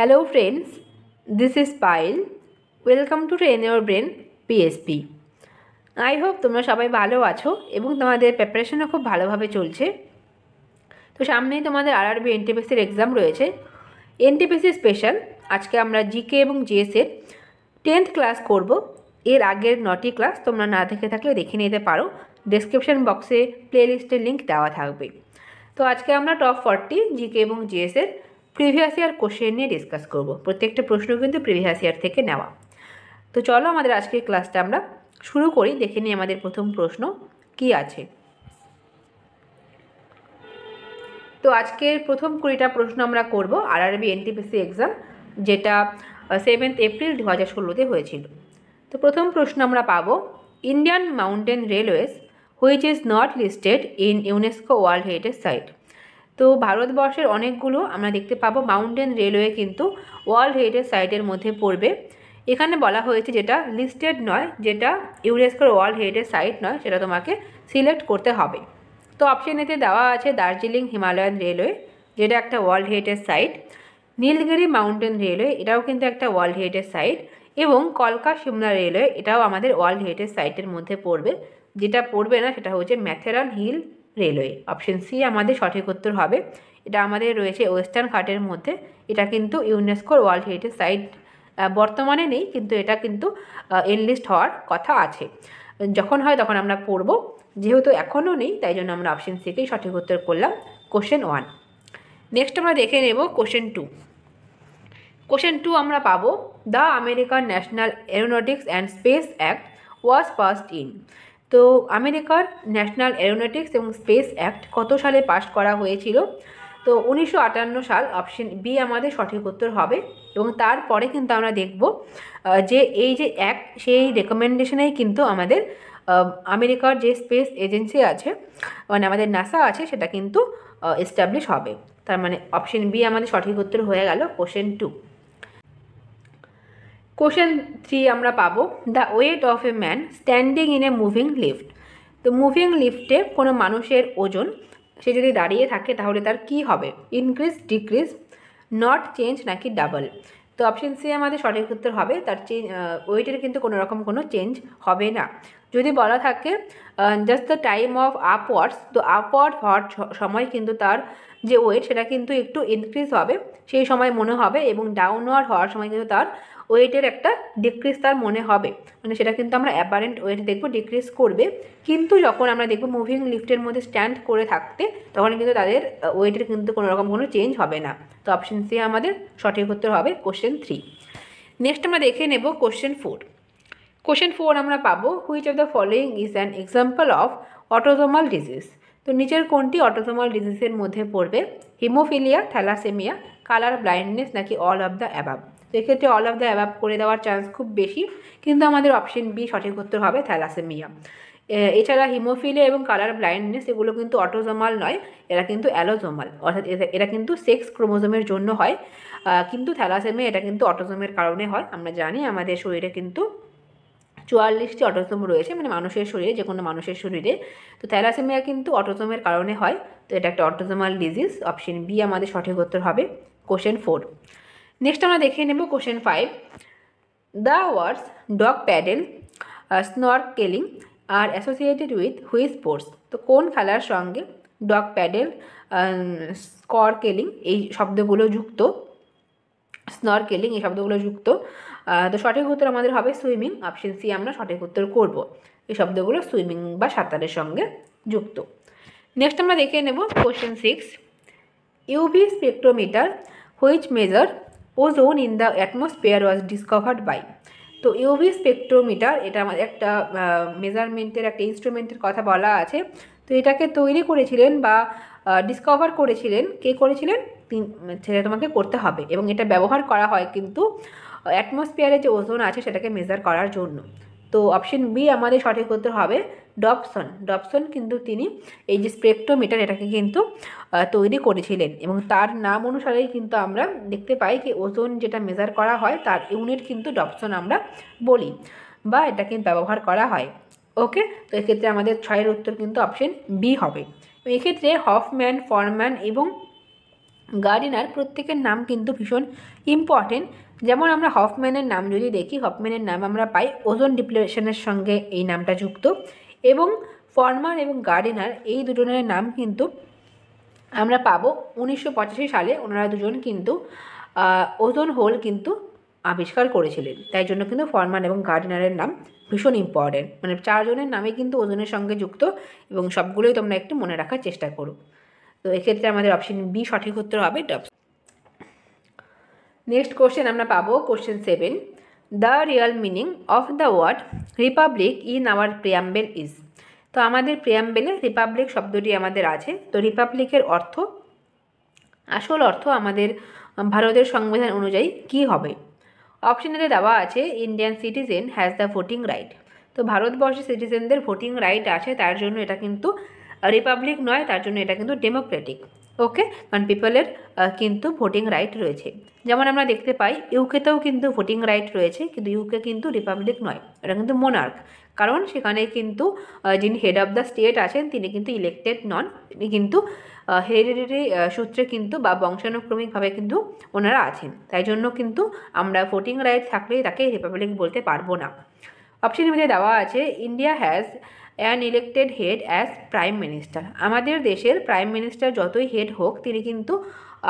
Hello friends, this is Payal. Welcome to Train Your Brain PSP. I hope তোমরা সবাই ভালো আছো এবং তোমাদের প্রিপারেশনও খুব ভালোভাবে চলছে। তো সামনেই তোমাদের আরআরবি এনটিপিসির এক্সাম রয়েছে। এনটিপিসি স্পেশাল আজকে আমরা জিকে এবং জিএস এর 10th ক্লাস করব। এর আগের 9টি ক্লাস তোমরা না দেখে থাকলে দেখে নিতে পারো, ডেসক্রিপশন বক্সে প্লেলিস্টের লিঙ্ক দেওয়া থাকবে। তো আজকে আমরা টপ 40 জিকে এবং জিএস এর প্রিভিয়াস ইয়ার কোশ্চেন নিয়ে ডিসকাস করব। প্রত্যেকটা প্রশ্ন কিন্তু প্রিভিয়াস ইয়ার থেকে নেওয়া। তো চলো আমাদের আজকের ক্লাসটা আমরা শুরু করি। দেখে নিই আমাদের প্রথম প্রশ্ন কি আছে। তো আজকের প্রথম 20টা প্রশ্ন আমরা করব আরআরবি এনটিপিসি এক্সাম, যেটা 7 এপ্রিল 2016-তে হয়েছিল। তো প্রথম প্রশ্ন আমরা পাবো, Indian mountain railways which is not listed in UNESCO world heritage site. তো ভারতবর্ষের অনেকগুলো আমরা দেখতে পাবো মাউন্টেন রেলওয়ে কিন্তু ওয়ার্ল্ড হেরিটেজ সাইটের মধ্যে পড়বে। এখানে বলা হয়েছে যেটা লিস্টেড নয়, যেটা ইউনেস্কোর ওয়ার্ল্ড হেরিটেজ সাইট নয়, সেটা তোমাকে সিলেক্ট করতে হবে। তো অপশন এতে দেওয়া আছে দার্জিলিং হিমালয়ান রেলওয়ে, যেটা একটা world heritage site. Nilgiri mountain railway, এটাও কিন্তু একটা ওয়ার্ল্ড হেরিটেজ সাইট। এবং কলকা সিমলা রেলওয়ে, এটাও আমাদের ওয়ার্ল্ড হেরিটেজ সাইটের মধ্যে পড়বে। যেটা পড়বে না সেটা হচ্ছে ম্যাথেরান হিল রেলওয়ে। অপশন সি আমাদের সঠিক উত্তর হবে। এটা আমাদের রয়েছে ওয়েস্টার্ন ঘাটের মধ্যে। এটা কিন্তু ইউনেস্কোর ওয়ার্ল্ড হেরিটেজ সাইট বর্তমানে নেই, কিন্তু এটা কিন্তু এনলিস্ট হওয়ার কথা আছে। যখন হয় তখন আমরা পড়ব, যেহেতু এখনও নেই তাই জন্য আমরা অপশন সিকেই সঠিক উত্তর করলাম, কোশ্চেন 1। নেক্সট আমরা দেখে নেব কোশ্চেন 2। কোশ্চেন 2 আমরা পাবো, the American national aeronautics and space act was passed in. তো আমেরিকার ন্যাশনাল এরোনটিক্স এবং স্পেস অ্যাক্ট কত সালে পাস করা হয়েছিল? তো 1958 সাল। অপশন বি আমাদের সঠিক উত্তর হবে। এবং তারপরে কিন্তু আমরা দেখব যে এই যে অ্যাক্ট, সেই রেকমেন্ডেশনেই কিন্তু আমাদের আমেরিকার যে স্পেস এজেন্সি আছে, মানে আমাদের নাসা আছে, সেটা কিন্তু এস্টাবলিশ হবে। তার মানে অপশন বি আমাদের সঠিক উত্তর হয়ে গেল কোশ্চেন 2। কোশ্চেন 3 আমরা পাবো, the weight of a man standing in a moving lift. তো মুভিং লিফটে কোনো মানুষের ওজন, সে যদি দাঁড়িয়ে থাকে তাহলে তার কি হবে? ইনক্রিজ, ডিক্রিজ, নট চেঞ্জ নাকি ডাবল? তো অপশন সি আমাদের সঠিক উত্তর হবে। তার ওয়েটের কিন্তু কোনো রকম কোনো চেঞ্জ হবে না। যদি বলা থাকে just the time of upwards, তো আপওয়ার্ড হওয়ার সময় কিন্তু তার যে ওয়েট সেটা কিন্তু একটু ইনক্রিজ হবে সেই সময় মনে হবে, এবং ডাউনওয়ার্ড হওয়ার সময় কিন্তু তার ওয়েটের একটা ডিক্রিজ তার মনে হবে। মানে সেটা কিন্তু আমরা অ্যাপারেন্ট ওয়েট দেখব ডিক্রিজ করবে। কিন্তু যখন আমরা দেখব মুভিং লিফটের মধ্যে স্ট্যান্ড করে থাকতে, তখন কিন্তু তাদের ওয়েটের কিন্তু কোনো রকম কোনো চেঞ্জ হবে না। তো অপশন সি আমাদের সঠিক উত্তর হবে কোশ্চেন 3। নেক্সট আমরা দেখে নেব কোশ্চেন 4। কোশ্চেন 4 আমরা পাবো, which of the following is an example of autosomal disease. তো নিচের কোনটি অটোজোমাল ডিজিজের মধ্যে পড়বে? হিমোফিলিয়া, থ্যালাসেমিয়া, কালার ব্লাইন্ডনেস নাকি অল অফ দ্য অ্যাবাভ? সেক্ষেত্রে অল অফ দ্য অ্যাবাভ করে দেওয়ার চান্স খুব বেশি, কিন্তু আমাদের অপশন বি সঠিক উত্তর হবে থ্যালাসেমিয়া। এছাড়া হিমোফিলিয়া এবং কালার ব্লাইন্ডনেস এগুলো কিন্তু অটোজোমাল নয়, এরা কিন্তু অ্যালোজোমাল, অর্থাৎ এরা কিন্তু সেক্স ক্রোমোজোমের জন্য হয়। কিন্তু থ্যালাসেমিয়া এটা কিন্তু অটোজোমের কারণে হয়। আমরা জানি আমাদের শরীরে কিন্তু 44টি অটোজোম রয়েছে, মানে মানুষের শরীরে, যে কোনো মানুষের শরীরে। তো থ্যালাসেমিয়া কিন্তু অটোজোমের কারণে হয়। তো এটা একটা অটোজোমাল ডিজিজ। অপশন বি আমাদের সঠিক উত্তর হবে কোশ্চেন 4। নেক্সট আমরা দেখে নেব question 5। The words dog paddle, snorkelling are associated with which sports. তো কোন খেলার সঙ্গে ডগ প্যাডেল, স্নরকেলিং এই শব্দগুলো যুক্ত, স্নরকেলিং এই শব্দগুলো যুক্ত? তো সঠিক উত্তর আমাদের হবে সুইমিং। অপশন সি আমরা সঠিক উত্তর করব। এই শব্দগুলো সুইমিং বা সাঁতারের সঙ্গে যুক্ত। নেক্সট আমরা দেখে নেব question 6। UV spectrometer which measure ozone in the atmosphere was discovered by. তো ইউভি স্পেকট্রোমিটার এটা আমাদের একটা মেজারমেন্টের একটা ইনস্ট্রুমেন্টের কথা বলা আছে। তো এটাকে তৈরি করেছিলেন বা ডিসকভার করেছিলেন, কে করেছিলেন? সেটা তোমাকে করতে হবে। এবং এটা ব্যবহার করা হয় কিন্তু অ্যাটমসফিয়ারে যে ওজোন আছে সেটাকে মেজার করার জন্য। তো অপশন বি আমাদের সঠিক উত্তর হবে ডবসন। ডবসন কিন্তু তিনি এই যে স্পেকট্রোমিটার এটাকে কিন্তু তৈরি করেছিলেন, এবং তার নাম অনুসারেই কিন্তু আমরা দেখতে পাই যে ওজোন যেটা মেজার করা হয় তার ইউনিট কিন্তু ডবসন আমরা বলি, বা এটা কিন্তু ব্যবহার করা হয়। ওকে, তো এক্ষেত্রে আমাদের 6-এর উত্তর কিন্তু অপশন বি হবে। এক্ষেত্রে হফম্যান, ফরম্যান এবং গার্ডিনার প্রত্যেকের নাম কিন্তু ভীষণ ইম্পর্টেন্ট। যেমন আমরা হফম্যানের নাম যদি দেখি, হফম্যানের নাম আমরা পাই ওজোন ডিপ্লেশনের সঙ্গে এই নামটা যুক্ত, এবং ফরমান এবং গার্ডিনার এই দুজনের নাম কিন্তু আমরা পাবো 1985 সালে। ওনারা দুজন কিন্তু ওজোন হোল কিন্তু আবিষ্কার করেছিলেন, তাই জন্য কিন্তু ফরমান এবং গার্ডিনারের নাম ভীষণ ইম্পর্টেন্ট। মানে 4 জনের নামে কিন্তু ওজনের সঙ্গে যুক্ত, এবং সবগুলোই তোমরা একটু মনে রাখার চেষ্টা করো। তো এক্ষেত্রে আমাদের অপশন বি সঠিক উত্তর হবে। নেক্সট কোশ্চেন আমরা পাবো question 7, the real meaning of the word republic in our preamble is. তো আমাদের প্রিয়াম্বেলে রিপাবলিক শব্দটি আমাদের আছে। তো রিপাবলিকের অর্থ, আসল অর্থ আমাদের ভারতের সংবিধান অনুযায়ী কী হবে? অপশনেতে দেওয়া আছে Indian citizen has the voting right. তো ভারতবর্ষের সিটিজেনদের ভোটিং রাইট আছে, তার জন্য এটা কিন্তু রিপাবলিক নয়, তার জন্য এটা কিন্তু ডেমোক্রেটিক। ওকে, কারণ পিপলের কিন্তু ভোটিং রাইট রয়েছে। যেমন আমরা দেখতে পাই ইউকেতেও কিন্তু ভোটিং রাইট রয়েছে, কিন্তু ইউকে কিন্তু রিপাবলিক নয়, এটা কিন্তু মোনার্ক। কারণ সেখানে কিন্তু যিনি হেড অফ দ্য স্টেট আছেন তিনি কিন্তু ইলেক্টেড নন, তিনি কিন্তু হেরিডিটারি সূত্রে কিন্তু বা বংশানুক্রমিকভাবে কিন্তু ওনারা আছেন। তাই জন্য কিন্তু আমরা ভোটিং রাইট থাকলেই তাকে রিপাবলিক বলতে পারবো না। অপশনের মধ্যে দেওয়া আছে India has an elected head as prime minister. আমাদের দেশের প্রাইম মিনিস্টার যতই হেড হোক তিনি কিন্তু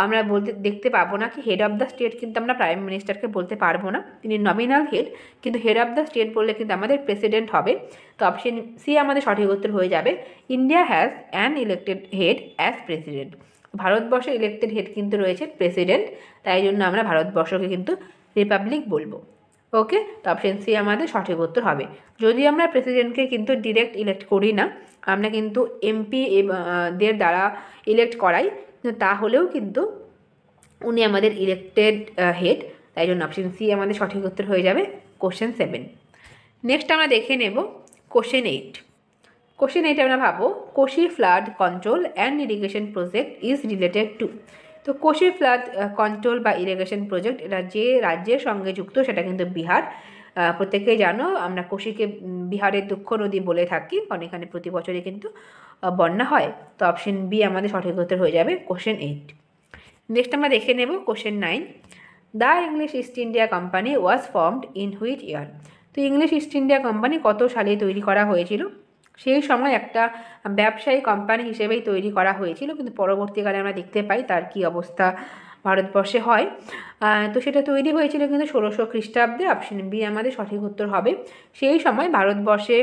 আমরা দেখতে পাবো না কি হেড অফ দ্য স্টেট, কিন্তু আমরা প্রাইম মিনিস্টারকে বলতে পারবো না, তিনি নমিনাল হেড, কিন্তু হেড অফ দ্য স্টেট বললে কিন্তু আমাদের প্রেসিডেন্ট হবে। তো অপশন সি আমাদের সঠিক উত্তর হয়ে যাবে, India has an elected head as president. ভারতবর্ষের ইলেক্টেড হেড কিন্তু রয়েছে প্রেসিডেন্ট, তাই জন্য আমরা ভারতবর্ষকে কিন্তু রিপাবলিক বলবো। ওকে, তো অপশন সি আমাদের সঠিক উত্তর হবে। যদি আমরা প্রেসিডেন্টকে কিন্তু ডিরেক্ট ইলেক্ট করি না, আমরা কিন্তু এমপি দের দ্বারা ইলেক্ট করাই, তাহলেও কিন্তু উনি আমাদের ইলেক্টেড হেড, তাই জন্য অপশন সি আমাদের সঠিক উত্তর হয়ে যাবে কোশ্চেন 7। নেক্সট আমরা দেখে নেব কোশ্চেন 8। কোশ্চেন 8 আমরা ভাবো Kosi flood control and irrigation project is related to. তো কোশি ফ্লাড কন্ট্রোল বা ইরিগেশন প্রজেক্ট এটা যে রাজ্যের সঙ্গে যুক্ত সেটা কিন্তু বিহার। প্রত্যেকেই জানো আমরা কোশিকে বিহারের দুঃখ নদী বলে থাকি, কারণ এখানে প্রতি বছরই কিন্তু বন্যা হয়। তো অপশন বি আমাদের সঠিক উত্তর হয়ে যাবে কোশ্চেন 8। নেক্সট আমরা দেখে নেব question 9, the English east India company was formed in which year. তো ইংলিশ ইস্ট ইন্ডিয়া কোম্পানি কত সালে তৈরি করা হয়েছিল? সেই সময় একটা ব্যবসায়ী কোম্পানি হিসেবেই তৈরি করা হয়েছিল, কিন্তু পরবর্তীকালে আমরা দেখতে পাই তার কী অবস্থা ভারতবর্ষে হয়। তো সেটা তৈরি হয়েছিল কিন্তু 1600 খ্রিস্টাব্দে। অপশন বি আমাদের সঠিক উত্তর হবে। সেই সময় ভারতবর্ষে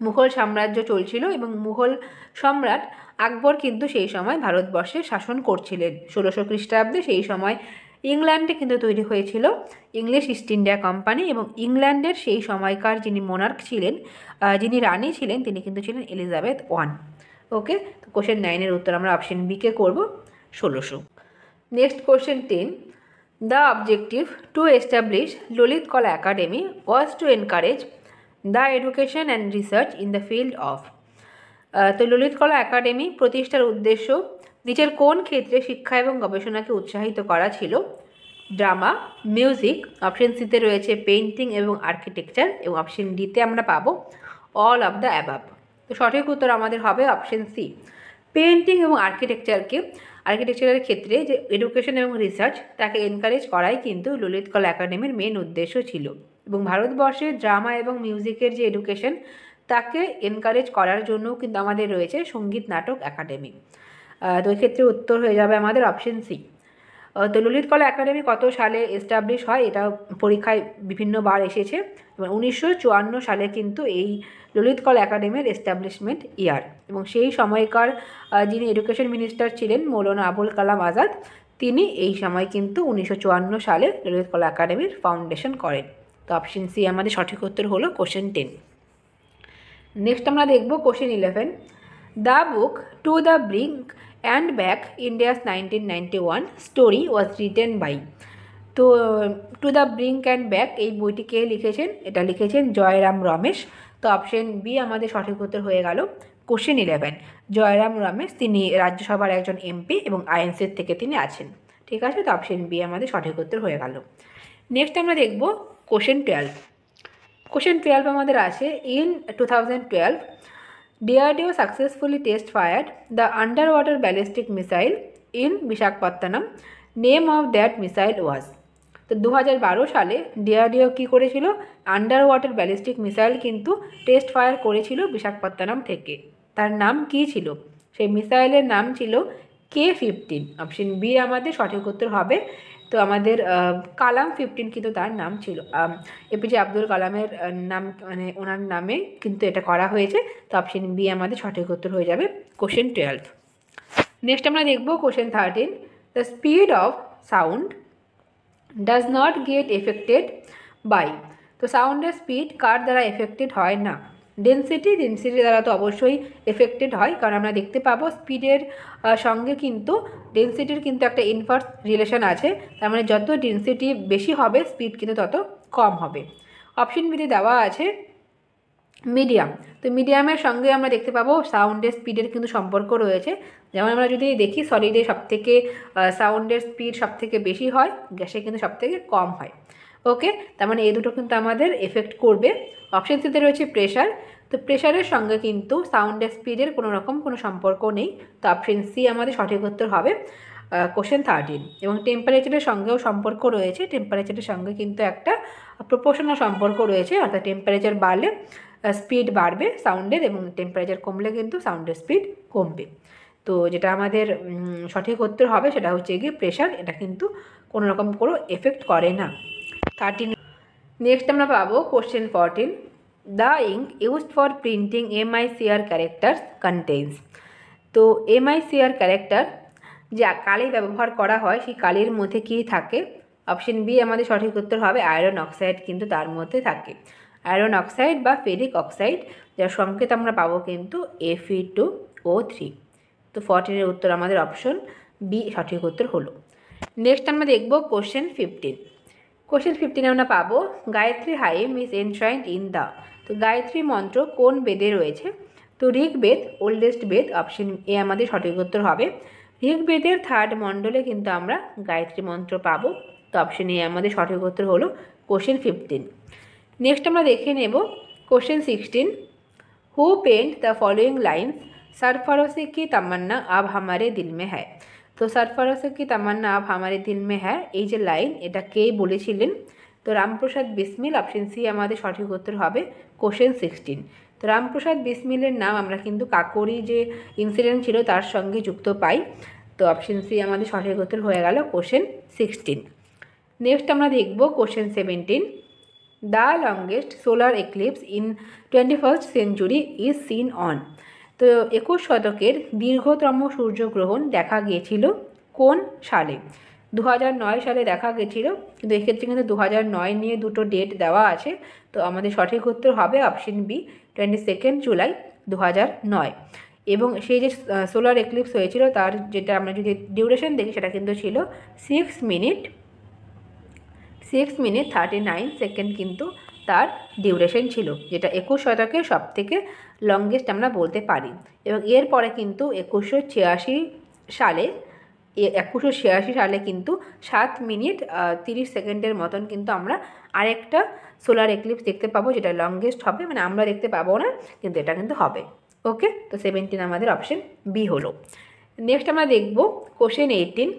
মুঘল সাম্রাজ্য চলছিল, এবং মুঘল সম্রাট আকবর কিন্তু সেই সময় ভারতবর্ষে শাসন করছিলেন 1600 খ্রিস্টাব্দে। সেই সময় ইংল্যান্ডে কিন্তু তৈরি হয়েছিল ইংলিশ ইস্ট ইন্ডিয়া কোম্পানি, এবং ইংল্যান্ডের সেই সময়কার যিনি মোনার্ক ছিলেন, যিনি রানী ছিলেন, তিনি কিন্তু ছিলেন এলিজাবেথ I। ওকে, তো কোশ্চেন 9-এর উত্তর আমরা অপশন বিকে করব 1600। Next question 10, the objective to establish Lalit Kala Akademi was to encourage the education and research in the field of. তো ললিত কলা একাডেমি প্রতিষ্ঠার উদ্দেশ্য নিচের কোন ক্ষেত্রে শিক্ষা এবং গবেষণাকে উৎসাহিত করা ছিল? ড্রামা, মিউজিক, অপশন সিতে রয়েছে পেইন্টিং এবং আর্কিটেকচার, এবং অপশন ডিতে আমরা পাবো অল অফ দ্য অ্যাবাভ। তো সঠিক উত্তর আমাদের হবে অপশন সি, পেইন্টিং এবং আর্কিটেকচারের ক্ষেত্রে যে এডুকেশন এবং রিসার্চ তাকে এনকারেজ করাই কিন্তু ললিত কলা একাডেমির মেন উদ্দেশ্য ছিল। এবং ভারতবর্ষে ড্রামা এবং মিউজিকের যে এডুকেশন তাকে এনকারেজ করার জন্যও কিন্তু আমাদের রয়েছে সঙ্গীত নাটক একাডেমি। তো এক্ষেত্রে উত্তর হয়ে যাবে আমাদের অপশন সি। তো ললিত কলা একাডেমি কত সালে এস্টাবলিশ হয় এটা পরীক্ষায় বিভিন্নবার এসেছে, এবং 1954 সালে কিন্তু এই ললিত কলা একাডেমির এস্টাবলিশমেন্ট ইয়ার। এবং সেই সময়কার যিনি এডুকেশন মিনিস্টার ছিলেন মৌলানা আবুল কালাম আজাদ, তিনি এই সময় কিন্তু 1954 সালে ললিত কলা একাডেমির ফাউন্ডেশন করেন। তো অপশন সি আমাদের সঠিক উত্তর হলো কোশ্চেন 10। নেক্সট আমরা দেখব question 11, the book to the brink and back India's 1991 story was written by. তো to the brink and back এই বইটি কে লিখেছেন? এটা লিখেছেন জয়রাম রমেশ। তো অপশন বি আমাদের সঠিক উত্তর হয়ে গেল কোশ্চেন 11। জয়রাম রমেশ তিনি রাজ্যসভার একজন এমপি এবং আইএনসির থেকে তিনি আছেন। ঠিক আছে, তো অপশন বি আমাদের সঠিক উত্তর হয়ে গেল। নেক্সট আমরা দেখব কোশ্চেন 12। কোশ্চেন 12 আমাদের আছে in 2012 DRDO successfully test fired the underwater ballistic missile in Visakhapatnam, name of that missile was. তো 2012 সালে ডিআরডিও কী করেছিল, আন্ডার ওয়াটার ব্যালিস্টিক মিসাইল কিন্তু টেস্ট ফায়ার করেছিল বিশাখাপত্তনম থেকে। তার নাম কী ছিল? সেই মিসাইলের নাম ছিল K-15। অপশন বি আমাদের সঠিক উত্তর হবে। তো আমাদের কালাম 15 কিন্তু তার নাম ছিল। এপিজে আব্দুল কালামের নাম, মানে ওনার নামে কিন্তু এটা করা হয়েছে। তো অপশন বি আমাদের সঠিক উত্তর হয়ে যাবে কোশ্চেন 12। নেক্সট আমরা দেখব question 13। The speed of sound does not get affected by. তো সাউন্ডের স্পিড কার দ্বারা এফেক্টেড হয় না? ডেন্সিটি দ্বারা তো অবশ্যই এফেক্টেড হয়, কারণ আমরা দেখতে পাবো স্পিডের সঙ্গে কিন্তু ডেন্সিটির কিন্তু একটা ইনভার্স রিলেশন আছে। তার মানে যত ডেন্সিটি বেশি হবে স্পিড কিন্তু তত কম হবে। অপশন বিতে দেওয়া আছে মিডিয়াম। তো মিডিয়ামের সঙ্গে আমরা দেখতে পাবো সাউন্ডের স্পিডের কিন্তু সম্পর্ক রয়েছে। যেমন আমরা যদি দেখি সলিডে সবথেকে সাউন্ডের স্পিড সবথেকে বেশি হয়, গ্যাসে কিন্তু সবথেকে কম হয়। ওকে, তার মানে এই দুটো কিন্তু আমাদের এফেক্ট করবে। অপশন সিতে রয়েছে প্রেশার। তো প্রেশারের সঙ্গে কিন্তু সাউন্ডের স্পিডের কোনো সম্পর্ক নেই। তো অপশন সি আমাদের সঠিক উত্তর হবে কোশ্চেন 13। এবং টেম্পারেচারের সঙ্গেও সম্পর্ক রয়েছে। টেম্পারেচারের সঙ্গে কিন্তু একটা প্রপোর্শনাল সম্পর্ক রয়েছে, অর্থাৎ টেম্পারেচার বাড়লে স্পিড বাড়বে সাউন্ডের, এবং টেম্পারেচার কমলে কিন্তু সাউন্ডের স্পিড কমবে। তো যেটা আমাদের সঠিক উত্তর হবে সেটা হচ্ছে গিয়ে প্রেশার। এটা কিন্তু কোনো এফেক্ট করে না। 13। নেক্সট আমরা পাবো question 14। The ink used for printing MICR characters contains. তো MICR ক্যারেক্টার যে কালি ব্যবহার করা হয়, সেই কালির মধ্যে কী থাকে? অপশন বি আমাদের সঠিক উত্তর হবে আয়রন অক্সাইড কিন্তু তার মধ্যে থাকে। আয়রন অক্সাইড বা ফেরিক অক্সাইড, যার সংকেত আমরা পাবো কিন্তু Fe2O3। তো 14-এর উত্তর আমাদের অপশন বি সঠিক উত্তর হলো। নেক্সট আমরা দেখব কোশ্চেন 15। কোশ্চেন 15 আমরা পাবো Gayatri হাইম is enshrined in the. তো গায়ত্রী মন্ত্র কোন বেদে রয়েছে? তো Rigveda, oldest Veda. Option A আমাদের সঠিক উত্তর হবে। ঋগ্বেদের 3rd মণ্ডলে কিন্তু আমরা গায়ত্রী মন্ত্র পাবো। তো অপশন এ আমাদের সঠিক উত্তর হলো কোশ্চেন 15। নেক্সট আমরা দেখে নেব question 16। Who penned the following lines सरफरोशी की तमन्ना अब हमारे दिल में है। তো सरफरोशी की तमन्ना अब हमारे दिल में है এই যে লাইন, এটা কে বলেছিলেন? তো রামপ্রসাদ বিসমিল। অপশন সি আমাদের সঠিক উত্তর হবে কোশ্চেন 16। তো রামপ্রসাদ বিসমিলের নাম আমরা কিন্তু কাকোরি যে ইনসিডেন্ট ছিল তার সঙ্গে যুক্ত পাই। তো অপশন সি আমাদের সঠিক উত্তর হয়ে গেল কোশ্চেন 16। নেক্সট আমরা দেখব question 17। The longest solar eclipse in 21st century is seen on. তো 21 শতকের দীর্ঘতম সূর্যগ্রহণ দেখা গিয়েছিল কোন সালে? 2009 সালে দেখা গেছিল, কিন্তু এক্ষেত্রে কিন্তু 2009 নিয়ে দুটো ডেট দেওয়া আছে। তো আমাদের সঠিক উত্তর হবে অপশন বি 22 জুলাই 2009। এবং সেই যে সোলার এক্লিপস হয়েছিল তার যেটা আমরা যদি ডিউরেশন দেখি সেটা কিন্তু ছিল 6 মিনিট 39 সেকেন্ড কিন্তু তার ডিউরেশন ছিল, যেটা 21 শতকের সবথেকে লংগেস্ট আমরা বলতে পারি। এবং এরপরে কিন্তু 2186 সালে কিন্তু 7 মিনিট 30 সেকেন্ডের মতন কিন্তু আমরা আরেকটা সোলার এক্লিপস দেখতে পাবো, যেটা লংগেস্ট হবে। মানে আমরা দেখতে পাবো না, কিন্তু এটা কিন্তু হবে। ওকে, তো 17 আমাদের অপশন বি হলো। নেক্সট আমরা দেখব question 18।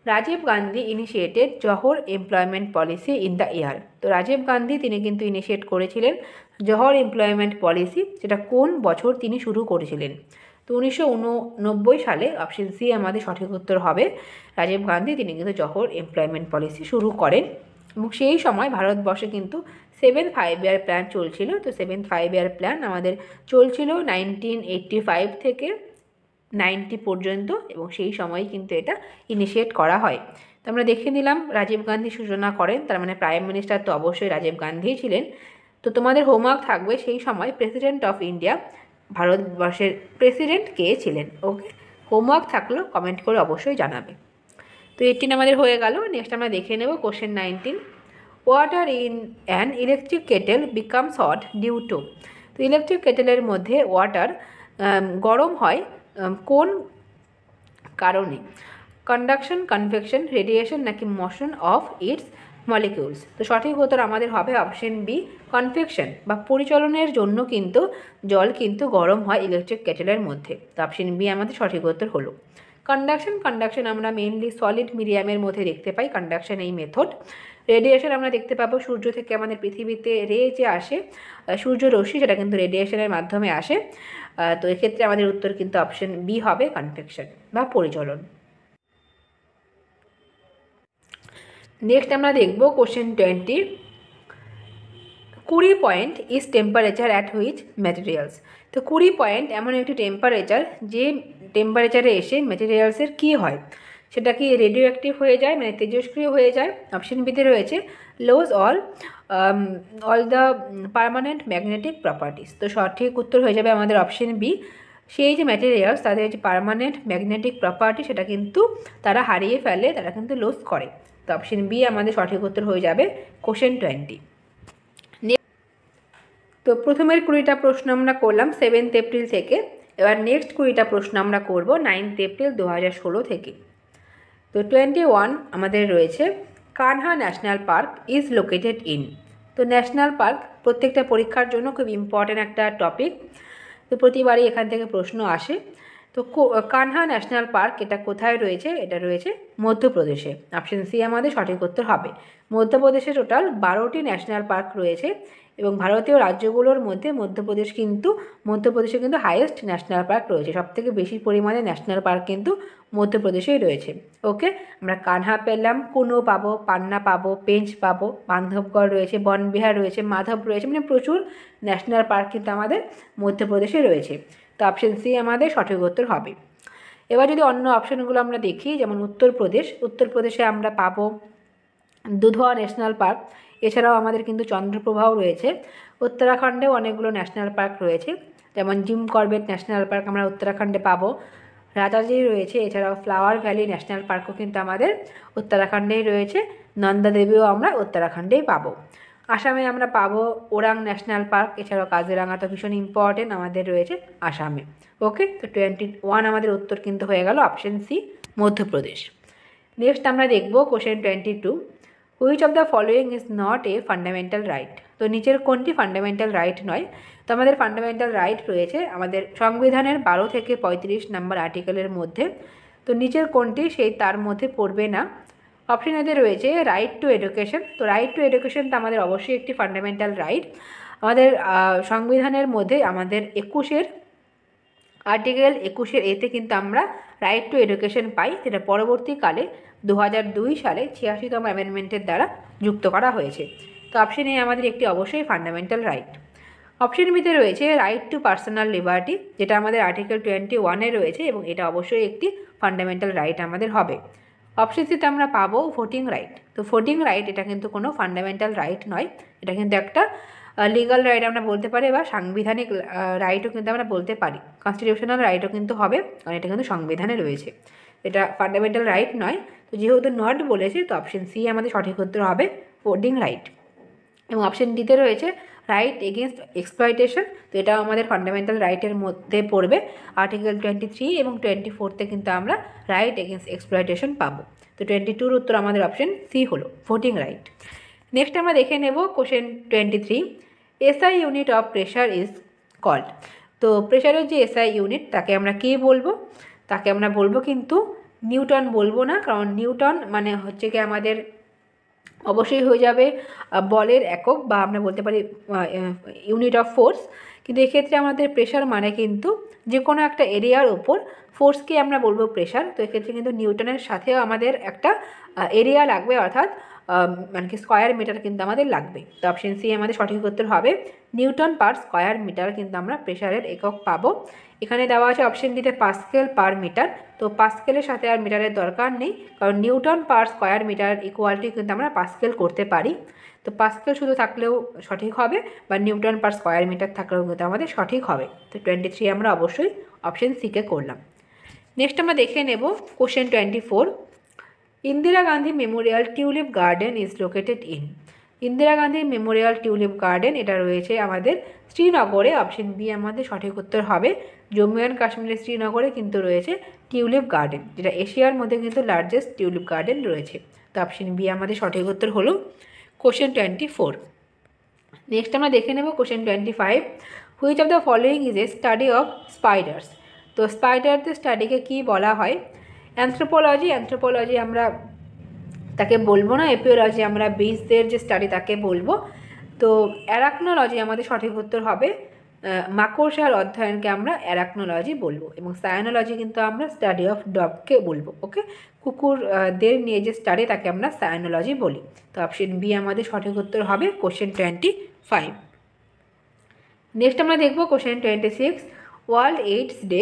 Rajiv Gandhi initiated Jawahar employment policy in the year. তো রাজীব গান্ধী তিনি কিন্তু ইনিশিয়েট করেছিলেন জহর এমপ্লয়মেন্ট পলিসি, যেটা কোন বছর তিনি শুরু করেছিলেন? তো 1989 সালে। অপশন সি আমাদের সঠিক উত্তর হবে। রাজীব গান্ধী তিনি কিন্তু জহর এমপ্লয়মেন্ট পলিসি শুরু করেন, এবং সেই সময় ভারতবর্ষে কিন্তু 7th 5-year প্ল্যান চলছিল। তো 7th 5-year প্ল্যান আমাদের চলছিল 1985 থেকে 90 পর্যন্ত, এবং সেই সময় কিন্তু এটা ইনিশিয়েট করা হয়। তো আমরা দেখে নিলাম রাজীব গান্ধী সূচনা করেন, তার মানে প্রাইম মিনিস্টার তো অবশ্যই রাজীব গান্ধীই ছিলেন। তো তোমাদের হোমওয়ার্ক থাকবে সেই সময় প্রেসিডেন্ট অফ ইন্ডিয়া, ভারতবর্ষের প্রেসিডেন্ট কে ছিলেন? ওকে, হোমওয়ার্ক থাকলো কমেন্ট করে অবশ্যই জানাবে। তো 18 আমাদের হয়ে গেল। নেক্সট আমরা দেখে নেব question 19। Water in an electric kettle becomes hot due to. তো ইলেকট্রিক কেটেলের মধ্যে ওয়াটার গরম হয় কোন কারণে? কন্ডাকশন, কনভেকশন, রেডিয়েশন নাকি মোশন অফ ইটস মলিকিউলস। তো সঠিক উত্তর আমাদের হবে অপশন বি কনভেকশন, বা পরিচলনের জন্য কিন্তু জল কিন্তু গরম হয় ইলেকট্রিক কেটেলের মধ্যে। তো অপশন বি আমাদের সঠিক উত্তর হলো। কন্ডাকশন আমরা মেইনলি সলিড মিডিয়ামের মধ্যে দেখতে পাই কন্ডাকশন এই মেথড। রেডিয়েশন আমরা দেখতে পাবো সূর্য থেকে আমাদের পৃথিবীতে রে যে আসে সূর্য রশ্মি, সেটা কিন্তু রেডিয়েশনের মাধ্যমে আসে। তো এক্ষেত্রে আমাদের উত্তর কিন্তু অপশন বি হবে, কনভেকশন বা পরিচলন। নেক্সট আমরা দেখব question 20। 20 point is temperature at which materials. তো 20 পয়েন্ট এমন একটি টেম্পারেচার যে টেম্পারেচারে এসে ম্যাটেরিয়ালসের কী হয়, সেটা কি রেডিও অ্যাক্টিভ হয়ে যায়, মানে তেজস্ক্রিয় হয়ে যায়। অপশন বিতে রয়েছে লোজ all the permanent magnetic properties. তো সঠিক উত্তর হয়ে যাবে আমাদের অপশন বি। সেই যে ম্যাটেরিয়ালস তাদের যে পার্মানেন্ট ম্যাগনেটিক প্রপার্টি সেটা কিন্তু তারা হারিয়ে ফেলে, তারা কিন্তু লস করে। তো অপশন বি আমাদের সঠিক উত্তর হয়ে যাবে কোশ্চেন 20। তো প্রথমের 20টা প্রশ্ন আমরা করলাম 7 এপ্রিল থেকে। এবার নেক্সট 20টা প্রশ্ন আমরা করব 9 এপ্রিল 2016 থেকে। তো 21 আমাদের রয়েছে Kanha national park is located in. তো ন্যাশনাল পার্ক প্রত্যেকটা পরীক্ষার জন্য খুব ইম্পর্ট্যান্ট একটা টপিক, তো প্রতিবারই এখান থেকে প্রশ্ন আসে। তো কানহা ন্যাশনাল পার্ক এটা কোথায় রয়েছে, এটা রয়েছে মধ্যপ্রদেশে। অপশন সি আমাদের সঠিক উত্তর হবে। মধ্যপ্রদেশে টোটাল 12টি ন্যাশনাল পার্ক রয়েছে এবং ভারতীয় রাজ্যগুলোর মধ্যে মধ্যপ্রদেশে কিন্তু হাইয়েস্ট ন্যাশনাল পার্ক রয়েছে। সবথেকে বেশি পরিমাণে ন্যাশনাল পার্ক কিন্তু মধ্যপ্রদেশেই রয়েছে। ওকে, আমরা কানহা পেলাম, কুনো পাবো, পান্না পাবো, পেঞ্চ পাবো, বান্ধবগড় রয়েছে, বনবিহার রয়েছে, মাধব রয়েছে, মানে প্রচুর ন্যাশনাল পার্ক কিন্তু আমাদের মধ্যপ্রদেশে রয়েছে। তো অপশন সি আমাদের সঠিক উত্তর হবে। এবার যদি অন্য অপশনগুলো আমরা দেখি, যেমন উত্তরপ্রদেশে আমরা পাবো দুধওয়া ন্যাশনাল পার্ক। এছাড়াও আমাদের কিন্তু চন্দ্রপ্রভাও রয়েছে। উত্তরাখণ্ডেও অনেকগুলো ন্যাশনাল পার্ক রয়েছে, যেমন জিম করবেট ন্যাশনাল পার্ক আমরা উত্তরাখণ্ডে পাবো, রাজাজি রয়েছে। এছাড়াও ফ্লাওয়ার ভ্যালি ন্যাশনাল পার্কও কিন্তু আমাদের উত্তরাখণ্ডেই রয়েছে। নন্দাদেবীও আমরা উত্তরাখণ্ডেই পাবো। আসামে আমরা পাবো ওরাং ন্যাশনাল পার্ক। এছাড়াও কাজিরাঙা তো ভীষণ ইম্পর্টেন্ট আমাদের রয়েছে আসামে। ওকে, তো 21 আমাদের উত্তর কিন্তু হয়ে গেল অপশন সি, মধ্যপ্রদেশ। নেক্সট আমরা দেখব question 22। Which of the following is not a fundamental right. তো নিচের কোনটি ফান্ডামেন্টাল রাইট নয়। তো আমাদের ফান্ডামেন্টাল রাইট রয়েছে আমাদের সংবিধানের 12 থেকে 35 নম্বর আর্টিকেলের মধ্যে। তো নিচের কোনটি তার মধ্যে পড়বে না। অপশন এতে রয়েছে রাইট টু এডুকেশন। তো রাইট টু এডুকেশন তো আমাদের অবশ্যই একটি ফান্ডামেন্টাল রাইট। আমাদের সংবিধানের মধ্যে আমাদের আর্টিকেল 21 এতে কিন্তু আমরা রাইট টু এডুকেশন পাই, যেটা পরবর্তীকালে 2002 সালে 86তম অ্যামেন্ডমেন্টের দ্বারা যুক্ত করা হয়েছে। তো অপশন এ আমাদের একটি অবশ্যই ফান্ডামেন্টাল রাইট। অপশন বিতে রয়েছে রাইট টু পার্সোনাল লিবার্টি, যেটা আমাদের আর্টিকেল 21-এ রয়েছে এবং এটা অবশ্যই একটি ফান্ডামেন্টাল রাইট আমাদের হবে। অপশন সিতে আমরা পাবো ভোটিং রাইট। তো ভোটিং রাইট এটা কিন্তু কোনো ফান্ডামেন্টাল রাইট নয়, এটা কিন্তু একটা লিগাল রাইট আমরা বলতে পারি, বা সাংবিধানিক রাইটও কিন্তু আমরা বলতে পারি। কনস্টিটিউশনাল রাইটও কিন্তু হবে, কারণ এটা কিন্তু সংবিধানে রয়েছে, এটা ফান্ডামেন্টাল রাইট নয়। তো যেহেতু নট বলেছে, তো অপশন সি আমাদের সঠিক উত্তর হবে ভোটিং রাইট। এবং অপশন ডিতে রয়েছে রাইট এগেনস্ট এক্সপ্লয়টেশন। তো এটাও আমাদের ফান্ডামেন্টাল রাইটের মধ্যে পড়বে। আর্টিকেল 23 এবং 24-তে কিন্তু আমরা রাইট এগেনস্ট এক্সপ্লয়টেশন পাবো। তো 22-র উত্তর আমাদের অপশন সি হলো ভোটিং রাইট। নেক্সট আমরা দেখে নেব question 23। SI unit of pressure is called. তো প্রেশারের যে এসআই ইউনিট তাকে আমরা কী বলবো, তাকে আমরা বলবো কিন্তু নিউটন বলবো না, কারণ নিউটন মানে হচ্ছে কি আমাদের অবশ্যই হয়ে যাবে বলের একক, বা আমরা বলতে পারি ইউনিট অফ ফোর্স। কিন্তু এক্ষেত্রে আমাদের প্রেশার মানে কিন্তু যে কোনো একটা এরিয়ার ওপর ফোর্সকে আমরা বলবো প্রেশার। তো এক্ষেত্রে কিন্তু নিউটনের সাথেও আমাদের একটা এরিয়া লাগবে, অর্থাৎ মানে কি স্কোয়ার মিটার কিন্তু আমাদের লাগবে। তো অপশন সি আমাদের সঠিক উত্তর হবে নিউটন পার স্কোয়ার মিটার কিন্তু আমরা প্রেশারের একক পাবো। এখানে দেওয়া আছে অপশন দিতে পাস্কেল পার মিটার। তো পাস্কেলের সাথে আর মিটারের দরকার নেই, কারণ নিউটন পার স্কোয়ার মিটার ইকুয়ালটি কিন্তু আমরা পাস্কেল করতে পারি। তো পাস্কেল শুধু থাকলেও সঠিক হবে, বা নিউটন পার স্কোয়ার মিটার থাকলেও কিন্তু আমাদের সঠিক হবে। তো 23 আমরা অবশ্যই অপশন সিকে করলাম। নেক্সট আমরা দেখে নেব question 24। Indira Gandhi Memorial tulip garden is located in. Indira Gandhi Memorial tulip garden এটা রয়েছে আমাদের শ্রীনগরে। অপশন বি আমাদের সঠিক উত্তর হবে। জম্মু অ্যান্ড কাশ্মীরের শ্রীনগরে কিন্তু রয়েছে টিউলিপ গার্ডেন, যেটা এশিয়ার মধ্যে কিন্তু লার্জেস্ট টিউলিপ গার্ডেন রয়েছে। তো অপশন বি আমাদের সঠিক উত্তর হলো কোশ্চেন 24। নেক্সট আমরা দেখে নেব question 25। Which of the following is a study of spider's. তো স্পাইডারদের স্টাডিকে কী বলা হয়। অ্যানথ্রোপোলজি আমরা তাকে বলবো না, এপিওলজি আমরা বীজদের যে স্টাডি তাকে বলবো। তো অ্যারাকনোলজি আমাদের সঠিক উত্তর হবে, মাকড়সার অধ্যয়নকে আমরা অ্যারাকনোলজি বলবো, এবং সায়ানোলজি কিন্তু আমরা স্টাডি অফ ডগকে বলবো। ওকে, কুকুরদের নিয়ে যে স্টাডি তাকে আমরা সায়ানোলজি বলি। তো অপশন বি আমাদের সঠিক উত্তর হবে কোশ্চেন 25। নেক্সট আমরা দেখব question 26, world AIDS day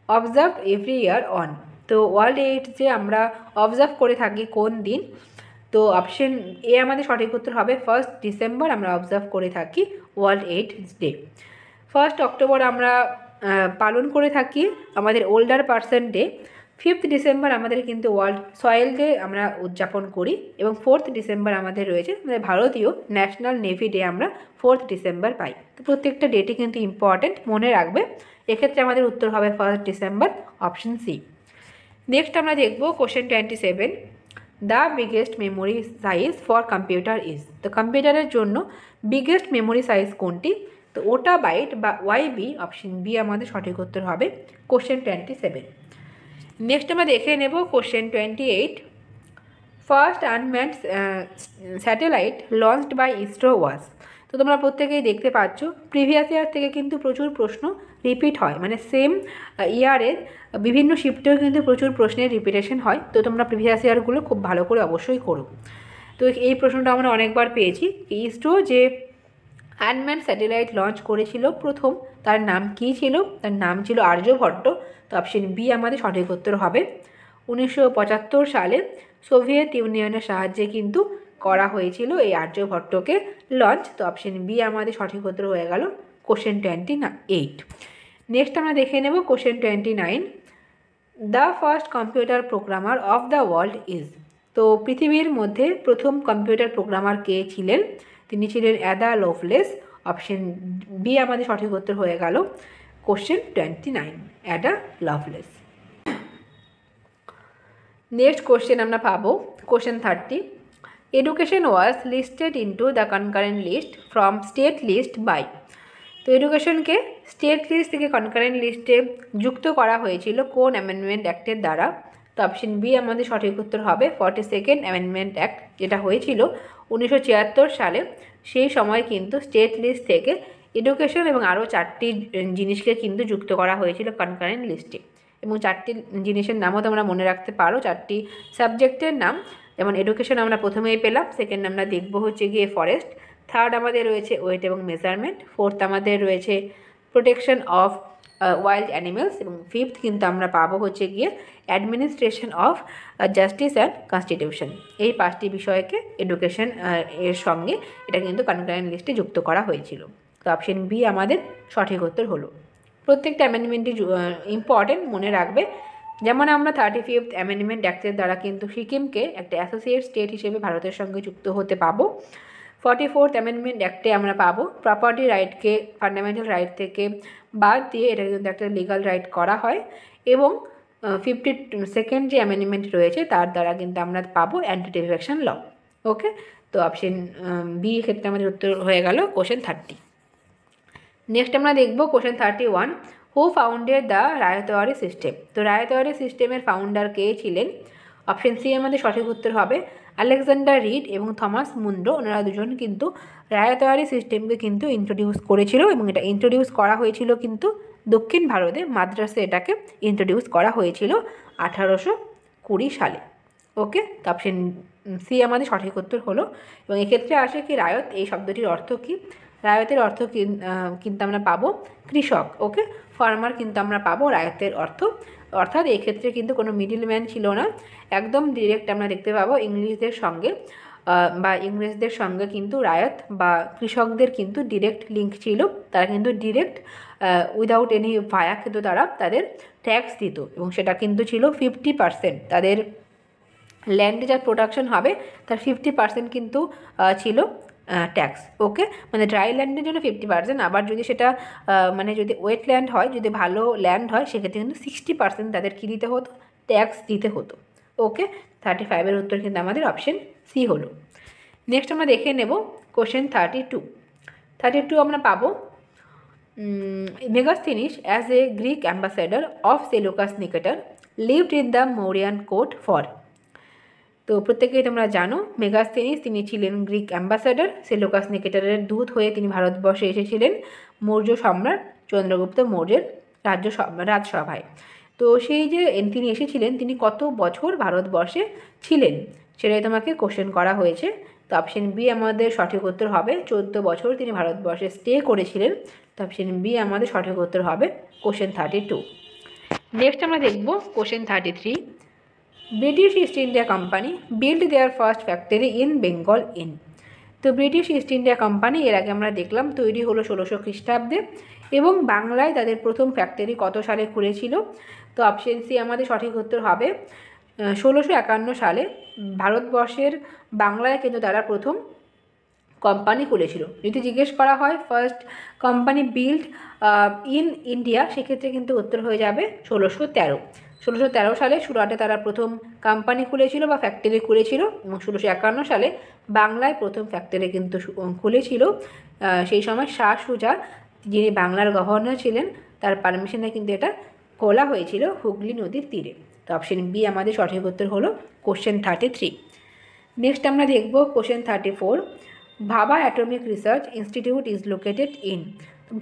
observe every year on. তো ওয়ার্ল্ড এইডস ডে আমরা অবজার্ভ করে থাকি কোন দিন? তো অপশন এ আমাদের সঠিক উত্তর হবে 1 ডিসেম্বর আমরা অবজার্ভ করে থাকি ওয়ার্ল্ড এইডস ডে। 1 অক্টোবর আমরা পালন করে থাকি আমাদের ওল্ডার পারসন ডে। 5 ডিসেম্বর আমাদের কিন্তু ওয়ার্ল্ড সয়েল ডে আমরা উদযাপন করি, এবং 4 ডিসেম্বর আমাদের রয়েছে আমাদের ভারতীয় ন্যাশনাল নেভি ডে আমরা 4 ডিসেম্বর পাই। তো প্রত্যেকটা ডেটই কিন্তু ইম্পর্ট্যান্ট, মনে রাখবে। এক্ষেত্রে আমাদের উত্তর হবে 1 ডিসেম্বর, অপশন সি। নেক্সট আমরা দেখব question 27, the biggest memory size for computer is. তো কম্পিউটারের জন্য বিগেস্ট মেমোরি সাইজ কোনটি? তো ওটা বাইট বা ওয়াইবি, অপশন বি আমাদের সঠিক উত্তর হবে কোশ্চেন 27। নেক্সট আমরা দেখে নেব question 28, first unmanned satellite launched by ISRO was. তো তোমরা প্রত্যেকেই দেখতে পাচ্ছ প্রিভিয়াস ইয়ার থেকে কিন্তু প্রচুর প্রশ্ন রিপিট হয়, মানে সেম ইয়ারের বিভিন্ন শিফটেও কিন্তু প্রচুর প্রশ্নের রিপিটেশন হয়। তো তোমরা প্রিভিয়াস ইয়ারগুলো খুব ভালো করে অবশ্যই করো। তো এই প্রশ্নটা আমরা অনেকবার পেয়েছি, ইসরো যে আনম্যান্ড স্যাটেলাইট লঞ্চ করেছিল প্রথম, তার নাম কী ছিল? তার নাম ছিল আর্যভট্ট। তো অপশন বি আমাদের সঠিক উত্তর হবে। 1975 সালে সোভিয়েত ইউনিয়নের সাহায্যে কিন্তু করা হয়েছিল এই আর্যভট্টকে লঞ্চ। তো অপশন বি আমাদের সঠিক উত্তর হয়ে গেল কোশ্চেন 28। নেক্সট আমরা দেখে নেব question 29, the first computer programmer of the world is. তো পৃথিবীর মধ্যে প্রথম কম্পিউটার প্রোগ্রামার কে ছিলেন? তিনি ছিলেন অ্যাডা লভলেস। অপশন বি আমাদের সঠিক উত্তর হয়ে গেল question 29, Ada Lovelace. Next question আমরা পাবো question 30, education was listed into the concurrent list from state list by. তো এডুকেশনকে স্টেট লিস্ট থেকে কনকারেন্ট লিস্টে যুক্ত করা হয়েছিল কোন অ্যামেন্ডমেন্ট অ্যাক্টের দ্বারা? তো অপশন বি আমাদের সঠিক উত্তর হবে 42nd অ্যামেন্ডমেন্ট অ্যাক্ট, যেটা হয়েছিল 1976 সালে। সেই সময় কিন্তু স্টেট লিস্ট থেকে এডুকেশন এবং আরও 4টি জিনিসকে কিন্তু যুক্ত করা হয়েছিল কনকারেন্ট লিস্টে, এবং 4টি জিনিসের নামও তোমরা মনে রাখতে পারো, 4টি সাবজেক্টের নাম। যেমন এডুকেশন আমরা প্রথমেই পেলাম, সেকেন্ড আমরা দেখব হচ্ছে গিয়ে ফরেস্ট, থার্ড আমাদের রয়েছে ওয়েট এবং মেজারমেন্ট, ফোর্থ আমাদের রয়েছে প্রোটেকশন অফ ওয়াইল্ড অ্যানিমেলস, এবং ফিফথ কিন্তু আমরা পাবো হচ্ছে গিয়ে administration of justice and constitution. এই 5টি বিষয়কে এডুকেশন এর সঙ্গে এটা কিন্তু কনকারেন্ট লিস্টে যুক্ত করা হয়েছিল। তো অপশন বি আমাদের সঠিক উত্তর হলো। প্রত্যেকটা অ্যামেন্ডমেন্টই ইম্পর্টেন্ট, মনে রাখবে। যেমন আমরা 35th অ্যামেন্ডমেন্ট অ্যাক্টের দ্বারা কিন্তু সিকিমকে একটা অ্যাসোসিয়েট স্টেট হিসেবে ভারতের সঙ্গে যুক্ত হতে পাবো। 44th অ্যামেন্ডমেন্ট অ্যাক্টে আমরা পাবো প্রপার্টি রাইটকে ফান্ডামেন্টাল রাইট থেকে বাদ দিয়ে এটা কিন্তু একটা লিগাল রাইট করা হয়, এবং 52nd যে অ্যামেন্ডমেন্ট রয়েছে তার দ্বারা কিন্তু আমরা পাবো অ্যান্টি ডিফেকশন ল। ওকে, তো অপশন বি ক্ষেত্রে আমাদের উত্তর হয়ে গেল কোশ্চেন 30। নেক্সট আমরা দেখব question 31, who founded the ryotwari system. তো রায়তওয়ারি সিস্টেমের ফাউন্ডার কে ছিলেন? অপশন সি আমাদের সঠিক উত্তর হবে আলেকজান্ডার রিড এবং থমাস মুনরো। ওনারা দুজন কিন্তু রায়তওয়ারি সিস্টেমকে কিন্তু ইন্ট্রোডিউস করেছিল, এবং এটা ইন্ট্রোডিউস করা হয়েছিল কিন্তু দক্ষিণ ভারতে মাদ্রাসে এটাকে ইন্ট্রোডিউস করা হয়েছিল 1820 সালে। ওকে, তো অপশন সি আমাদের সঠিক উত্তর হলো। এবং এক্ষেত্রে আসে কি রায়ত, এই শব্দটির অর্থ কী? রায়তের অর্থ কিন্তু আমরা পাবো কৃষক। ওকে, ফার্মার কিন্তু আমরা পাবো রায়তের অর্থ, অর্থাৎ এক্ষেত্রে কিন্তু কোনো মিডিল ম্যান ছিল না, একদম ডিরেক্ট আমরা দেখতে পাবো ইংরেজদের সঙ্গে কিন্তু রায়ত বা কৃষকদের কিন্তু ডিরেক্ট লিঙ্ক ছিল। তারা কিন্তু ডিরেক্ট উইদাউট এনি ভায়া কিন্তু তাদের ট্যাক্স দিত, এবং সেটা কিন্তু ছিল 50%। তাদের ল্যান্ডে যা প্রোডাকশন হবে তার 50% কিন্তু ছিল ট্যাক্স। ওকে, মানে ড্রাই ল্যান্ডের জন্য 50%, আবার যদি সেটা মানে যদি ওয়েট ল্যান্ড হয়, যদি ভালো ল্যান্ড হয়, সেক্ষেত্রে কিন্তু 60% তাদের কী দিতে হতো? ট্যাক্স দিতে হতো। ওকে, 35-এর উত্তর কিন্তু আমাদের অপশন সি হলো। নেক্সট আমরা দেখে নেব কোশ্চেন 32 আমরা পাবো Megasthenes as a Greek ambassador of Seleucus Nicator lived in the Mauryan court for. তো প্রত্যেকেই তোমরা জানো মেগাস্থেনিস তিনি ছিলেন গ্রিক অ্যাম্বাসাডার, সেলুকাস নিকেটরের দূত হয়ে তিনি ভারতবর্ষে এসেছিলেন মৌর্য সম্রাট চন্দ্রগুপ্ত মৌর্যের রাজসভায়। তো সেই যে তিনি এসেছিলেন তিনি কত বছর ভারতবর্ষে ছিলেন সেটাই তোমাকে কোশ্চেন করা হয়েছে। তো অপশন বি আমাদের সঠিক উত্তর হবে 14 বছর তিনি ভারতবর্ষে স্টে করেছিলেন। তো অপশন বি আমাদের সঠিক উত্তর হবে কোশ্চেন 32। নেক্সট আমরা দেখব question 33। British east India company build their first factory in Bengal in. তো ব্রিটিশ ইস্ট ইন্ডিয়া কোম্পানি এর আগে আমরা দেখলাম তৈরি হলো 1600 খ্রিস্টাব্দে এবং বাংলায় তাদের প্রথম ফ্যাক্টরি কত সালে খুলেছিল। তো অপশন সি আমাদের সঠিক উত্তর হবে 1651 সালে ভারতবর্ষের বাংলায় কিন্তু তারা প্রথম কোম্পানি খুলেছিল। যদি জিজ্ঞেস করা হয় first company build in India সেক্ষেত্রে কিন্তু উত্তর হয়ে যাবে 1613 সালে সুরাটে তারা প্রথম কোম্পানি খুলেছিল বা ফ্যাক্টরি খুলেছিল এবং 1651 সালে বাংলায় প্রথম ফ্যাক্টরি কিন্তু খুলেছিল। সেই সময় শাহ সুজা যিনি বাংলার গভর্নর ছিলেন তার পারমিশনে কিন্তু এটা খোলা হয়েছিল হুগলি নদীর তীরে। তো অপশন বি আমাদের সঠিক উত্তর হলো কোশ্চেন 33। নেক্সট আমরা দেখব কোশ্চেন 34। ভাবা atomic research institute is located in.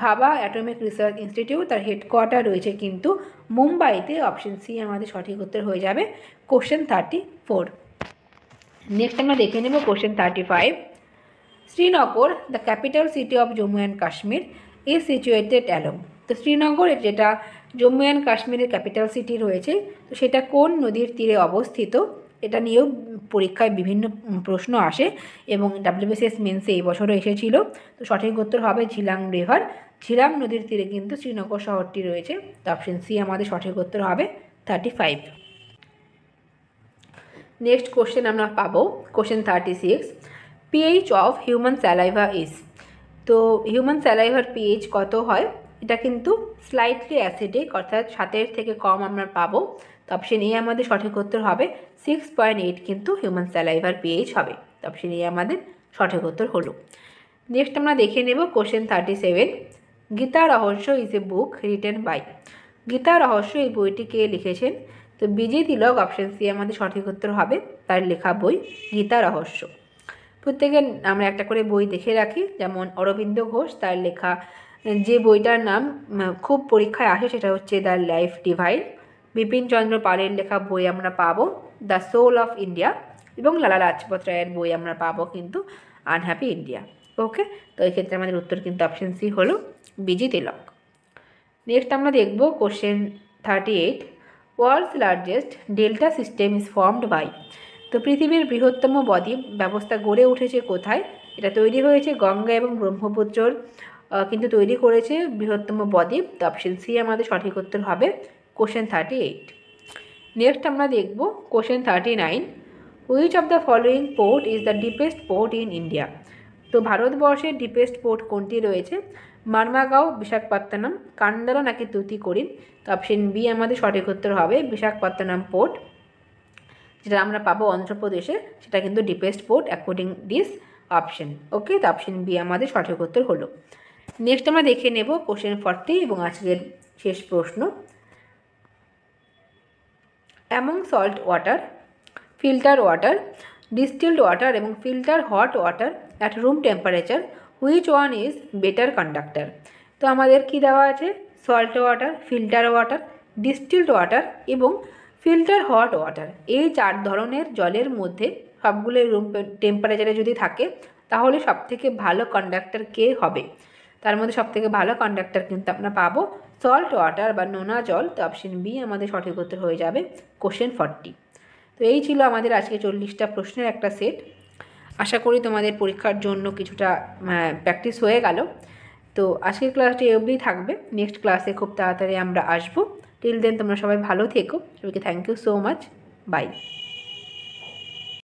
ভাবা অ্যাটমিক রিসার্চ ইনস্টিটিউট তার হেডকোয়ার্টার রয়েছে কিন্তু মুম্বাইতে। অপশন সি আমাদের সঠিক উত্তর হয়ে যাবে কোশ্চেন 34। নেক্সট আমরা দেখে নেব question 35। Srinagar the capital city of Jammu and Kashmir is situated along. তো শ্রীনগর যেটা জম্মু অ্যান্ড কাশ্মীরের ক্যাপিটাল সিটি রয়েছে তো সেটা কোন নদীর তীরে অবস্থিত, এটা নিয়েও পরীক্ষায় বিভিন্ন প্রশ্ন আসে এবং WBCS মেন্সে এই বছরও এসেছিল। তো সঠিক উত্তর হবে ঝিলাম রিভার। ঝিলাম নদীর তীরে কিন্তু শ্রীনগর শহরটি রয়েছে। তো অপশন সি আমাদের সঠিক উত্তর হবে 35। নেক্সট কোশ্চেন আমরা পাবো question 36। pH of human saliva is. তো হিউম্যান স্যালাইভার pH কত হয়, এটা কিন্তু স্লাইটলি অ্যাসিডিক অর্থাৎ 7 থেকে কম আমরা পাবো। তো অপশন এ আমাদের সঠিক উত্তর হবে 6.8 কিন্তু হিউম্যান স্যালাইভার pH হবে। তো অপশন এ আমাদের সঠিক উত্তর হলো। নেক্সট আমরা দেখে নেব question 37। Gita Rahasya is a book written by. Gita Rahasya এই বইটি কে লিখেছেন? তো বিজি তিলক। অপশন সি আমাদের সঠিক উত্তর হবে তার লেখা বই গীতা রহস্য। প্রত্যেকে আমরা একটা করে বই দেখে রাখি, যেমন অরবিন্দ ঘোষ তার লেখা যে বইটার নাম খুব পরীক্ষায় আসে সেটা হচ্ছে দ্য লাইফ ডিভাইন। বিপিন চন্দ্র পালের লেখা বই আমরা পাবো দ্য সোল অফ ইন্ডিয়া এবং লালা লাজপত রায়ের বই আমরা পাবো কিন্তু আনহ্যাপি ইন্ডিয়া। ওকে, তো এই ক্ষেত্রে আমাদের উত্তর কিন্তু অপশন সি হলো বিজি তিলক। নেক্সট আমরা দেখব question 38। World's largest delta system is formed by. তো পৃথিবীর বৃহত্তম বদ্বীপ ব্যবস্থা গড়ে উঠেছে কোথায়? এটা তৈরি হয়েছে গঙ্গা এবং ব্রহ্মপুত্রর কিন্তু তৈরি করেছে বৃহত্তম বদ্বীপ। তো অপশন সি আমাদের সঠিক উত্তর হবে কোশ্চেন 38। নেক্সট আমরা দেখব question 39। Which of the following port is the deepest port in India. তো ভারতবর্ষের ডিপেস্ট পোর্ট কোনটি রয়েছে? মারমাগাঁও, বিশাখাপত্তনম, কান্দারা নাকি তুতিকোরিন। তো অপশন বি আমাদের সঠিক উত্তর হবে বিশাখাপত্তনম পোর্ট, যেটা আমরা পাবো অন্ধ্রপ্রদেশে, সেটা কিন্তু deepest port according this option. Okay, তো অপশন বি আমাদের সঠিক উত্তর হলো। নেক্সট আমরা দেখে নেব কোশ্চেন 40 এবং আজকের শেষ প্রশ্ন। Among salt water, filter water, distilled water এবং filter hot water at room temperature which one is better conductor. তো আমাদের কি দেওয়া আছে? Salt water, filter water, distilled water এবং ফিল্টার হট ওয়াটার। এই 4 ধরনের জলের মধ্যে সবগুলো রুম টেম্পারেচারে যদি থাকে তাহলে সবথেকে ভালো কন্ডাক্টর কে হবে? তার মধ্যে সবথেকে ভালো কন্ডাক্টর কিন্তু আমরা পাবো সল্ট ওয়াটার বা নোনা জল। তো অপশন বি আমাদের সঠিক উত্তর হয়ে যাবে কোশ্চেন 40। তো এই ছিল আমাদের আজকে 40টা প্রশ্নের একটা সেট। আশা করি তোমাদের পরীক্ষার জন্য কিছুটা প্র্যাকটিস হয়ে গেল। তো আজকের ক্লাসটি এই অবধি থাকবে। নেক্সট ক্লাসে খুব তাড়াতাড়ি আমরা আসবো। টিল দেন তোমরা সবাই ভালো থেকো। সবাইকে thank you so much. By.